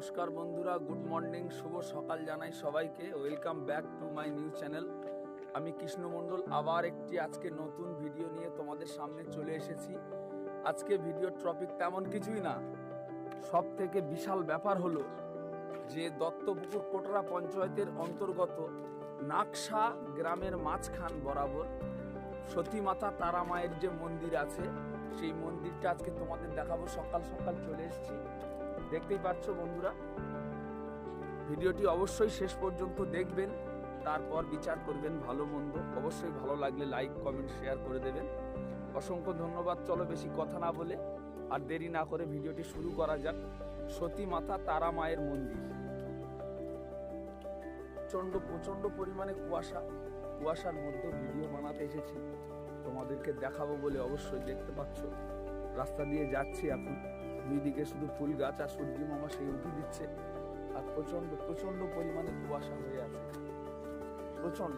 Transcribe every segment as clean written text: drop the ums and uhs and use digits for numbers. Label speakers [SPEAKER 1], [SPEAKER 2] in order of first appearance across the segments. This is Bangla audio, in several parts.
[SPEAKER 1] নমস্কার বন্ধুরা, গুড মর্নিং, শুভ সকাল জানাই সবাইকে। Welcome back to my new channel. আমি কৃষ্ণ মণ্ডল আবার একটি আজকে নতুন ভিডিও নিয়ে তোমাদের সামনে চলে এসেছি। আজকে ভিডিওর টপিক তেমন কিছুই না, সব থেকে বিশাল ব্যাপার হলো যে দত্তপুকুর কোটরা পঞ্চায়েতের অন্তর্গত নাকশা গ্রামের মাঝখান বরাবর সতী মাতা তারা মায়ের যে মন্দির আছে, সেই মন্দিরটা আজকে তোমাদের দেখাবো। সকাল সকাল চলে এসেছি, দেখতেই পাচ্ছ বন্ধুরা। ভিডিওটি অবশ্যই শেষ পর্যন্ত দেখবেন, তারপর বিচার করবেন ভালো মন্দ। অবশ্যই ভালো লাগলে লাইক কমেন্ট শেয়ার করে দেবেন। অসংখ্য ধন্যবাদ। চলো বেশি কথা না বলে আর দেরি না করে ভিডিওটি শুরু করা যাক। সতী মাতা তারা মায়ের মন্দির। প্রচন্ড পরিমাণে কুয়াশার মধ্যে ভিডিও বানাতে এসেছি, তোমাদেরকে দেখাবো বলে। অবশ্যই দেখতে পাচ্ছ রাস্তা দিয়ে যাচ্ছি এখন, দুই দিকে শুধু ফুল গাছ আর সূর্য মামা সেই উঠে দিচ্ছে। আর প্রচন্ড পরিমাণে কুয়াশা হয়ে আছে, প্রচন্ড।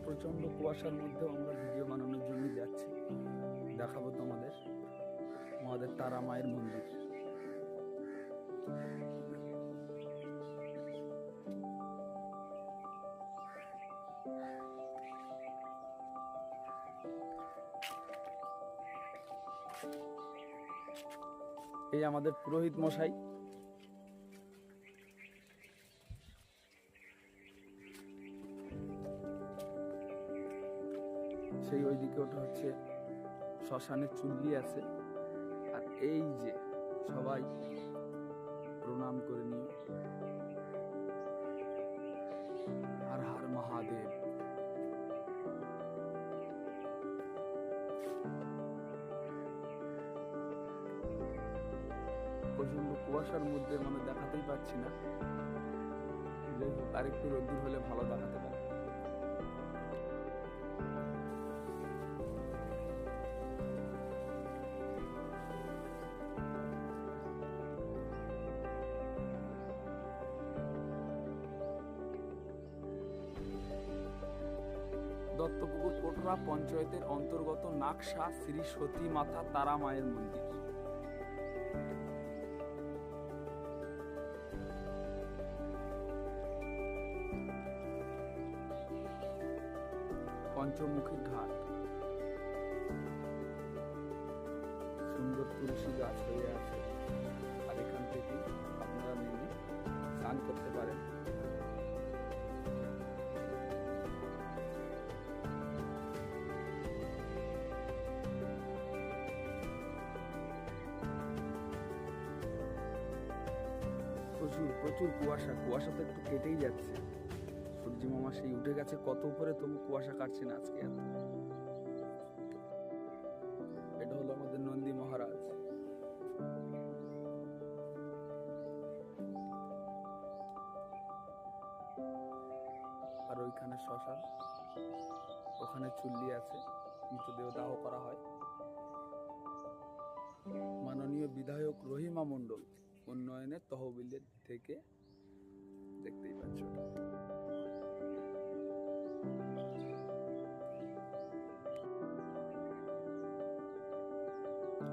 [SPEAKER 1] প্রচন্ড কুয়াশার মধ্যে আমরা ভিডিও বানানোর জন্য যাচ্ছি। দেখাবো আমাদের তারা মায়ের মন্দির। এই আমাদের পুরোহিত মশাই। সেই ওইদিকে ওটা হচ্ছে শ্মশানের চুল্লি আছে। আর এই যে সবাই প্রণাম করে নিয়ে হর হর মহাদেব। প্রচন্ড কুয়াশার মধ্যে দেখাতেই পাচ্ছি না, আরেকটু রোদ্দুর হলে ভালো দেখাতে পারে। দত্তপুকুর কোটরা পঞ্চায়েতের অন্তর্গত নাকশা শ্রী সতী মাতা তারা মায়ের মন্দির। পঞ্চমুখী ঘাট, সুন্দর তুলসী গাছ হয়ে আছে। আর এখান থেকে আপনারা নেমে স্নান করতে পারেন। প্রচুর কুয়াশা তো একটু কেটেই যাচ্ছে। সূর্য মামা সেই উঠে গেছে কত উপরে, তবু কুয়াশা কাটছে না আজকে এত। এটা হলো আমাদের নন্দী মহারাজ। আর ওইখানে শ্মশান, ওখানে চুল্লি আছে, মৃতদেহ দাহ করা হয়। মাননীয় বিধায়ক রহিমা মণ্ডল উন্নয়নের তহবিলের থেকে, দেখতেই পাচ্ছ।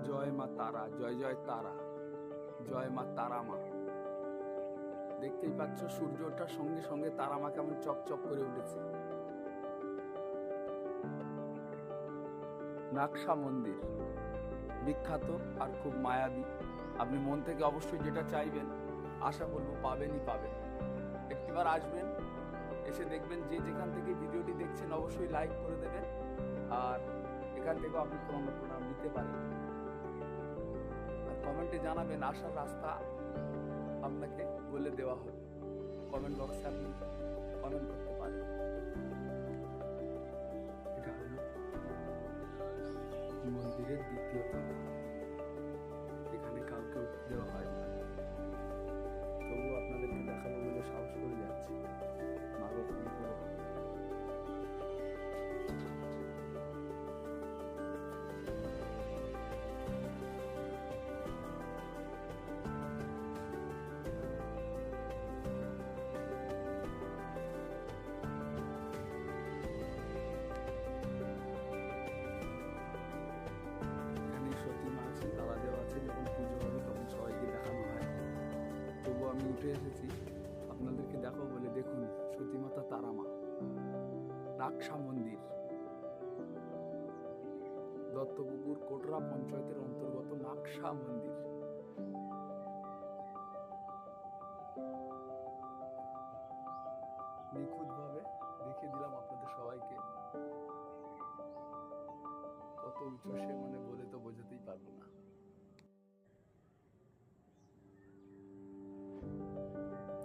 [SPEAKER 1] জয় মা তারা, জয় তারা, জয় মা তারা মা। দেখতেই পাচ্ছ সূর্য ওঠার সঙ্গে সঙ্গে তারা মা কেমন চকচক করে উঠেছে। নাকশা মন্দির বিখ্যাত আর খুব মায়াবী। আপনি মন থেকে অবশ্যই যেটা চাইবেন, আশা করবো পাবেন। একটিবার আসবেন, এসে দেখবেন। যে যেখান থেকে ভিডিওটি দেখছেন অবশ্যই লাইক করে দেবেন। আর এখান থেকেও আপনি প্রণাম নিতে পারেন। আর কমেন্টে জানাবেন, আসার রাস্তা আপনাকে বলে দেওয়া হবে। কমেন্ট বক্সে আপনি কমেন্ট করতে পারেন। এটা হলো মন্দিরের দ্বিতীয় তলা। এখানে কাউকে উঠতে দেওয়া হয় না, তবুও আপনাদেরকে দেখাবো বলে সাহস করে যাচ্ছি। মাগো ফোন করো। পানামা, নাকশা মন্দির, দত্তপুকুর কোটরা পঞ্চায়েতের অন্তর্গত নাকশা মন্দির। নিখুঁতভাবে দেখিয়ে দিলাম আপনাদের সবাইকে। কত উঁচু সে বলে তো বোঝাতেই পারবো না।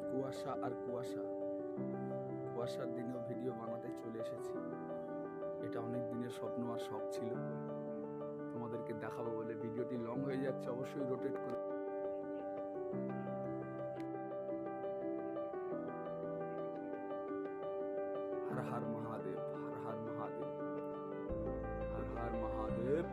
[SPEAKER 1] কুয়াশা আর কুয়াশা, কুয়াশার দিনেও ভিডিও বানাতে চলে এসেছি। এটা অনেক দিনের স্বপ্ন আর শখ ছিল, তোমাদেরকে দেখাবো বলে। ভিডিওটি লং হয়ে যাচ্ছে, অবশ্যই রোটেট করে। হর হর মহাদেব, হর হর মহাদেব, হর হর মহাদেব।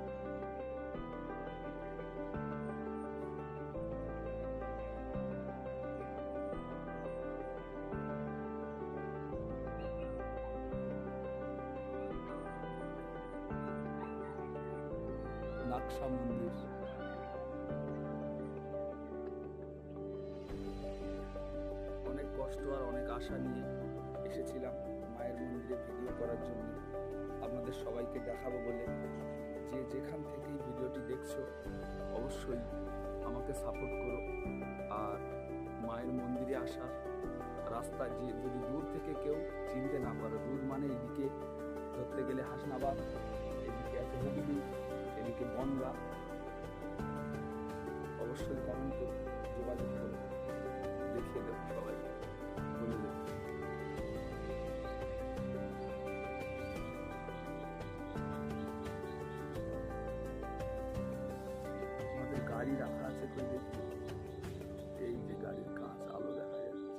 [SPEAKER 1] নাকশা মন্দির, অনেক কষ্ট আর অনেক আশা নিয়ে এসেছিলাম মায়ের মন্দিরে ভিডিও করার জন্য, আপনাদের সবাইকে দেখাবো বলে। যে যেখান থেকেই ভিডিওটি দেখছো অবশ্যই আমাকে সাপোর্ট করো। আর মায়ের মন্দিরে আসার রাস্তা, যে যদি দূর থেকে কেউ চিনতে না পারো, দূর মানে এদিকে ধরতে গেলে হাসনাবাদ, এদিকে আছে হুগলি, এদিকে বনগা, অবশ্যই কমেন্ট করো, যোগাযোগ করো, দেখিয়ে দেবো সবাই, বলে দেবো। আমাদের গাড়ি রাখা আছে কই দেখি, এই যে গাড়ির কাঁচ, আলো দেখা যাচ্ছে।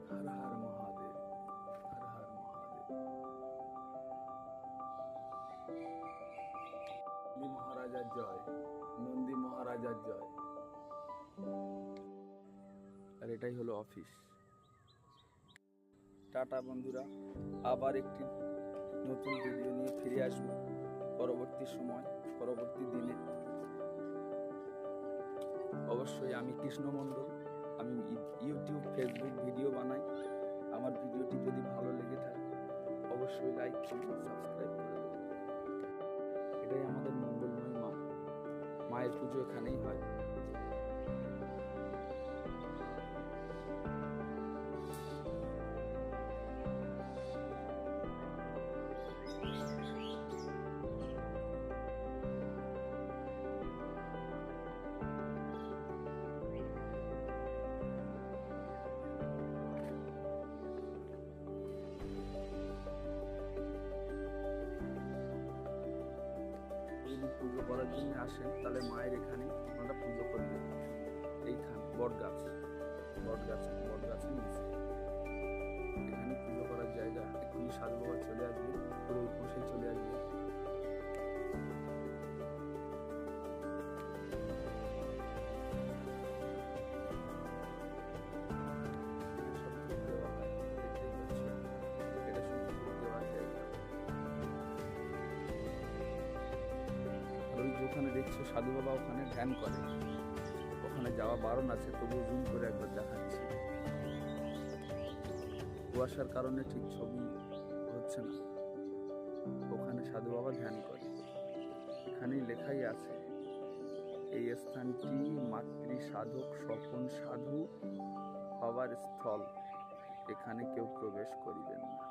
[SPEAKER 1] হর হর মহাদেব, হর হর মহাদেব। নন্দী মহারাজার জয়, নন্দী মহারাজার জয়। আর এটাই হলো অফিস। টাটা বন্ধুরা, আবার একটি নতুন ভিডিও নিয়ে ফিরে আসবো পরবর্তী সময়, পরবর্তী দিনে। অবশ্যই আমি কৃষ্ণ মণ্ডল, আমি ইউটিউব, ফেসবুক ভিডিও বানাই। আমার ভিডিওটি যদি ভালো লেগে থাকে অবশ্যই লাইক, কমেন্ট, সাবস্ক্রাইব করে দেবেন। এটাই আমাদের মঙ্গলময় মা, মায়ের পুজো এখানেই হয়। যদি পুজো করার জন্য আসেন তাহলে মায়ের এখানে আপনারা পুজো করবেন। এইখানে বট গাছের নিচে এখানে পুজো করার জায়গা। এক্ষুনি সাধু বাবা চলে আসবে, পুরোহিত মশাই চলে আসবে। সব ধূপ দেওয়া হয়, দেখতেই পাচ্ছ। এটা শুধু ধূপ দেওয়ার জায়গা। আর ওই যে ওখানে দেখছো সাধু বাবা ওখানে ধ্যান করে, ওখানে যাওয়া বারণ আছে, তবুও জুম করে একবার দেখাচ্ছি। কুয়াশার কারণে ঠিক ছবি হচ্ছে না। ওখানে সাধু বাবা ধ্যান করে, এখানেই লেখাই আছে, এই স্থানটি মাতৃ সাধক স্বপন সাধু হবার স্থল, এখানে কেউ প্রবেশ করিবেন না।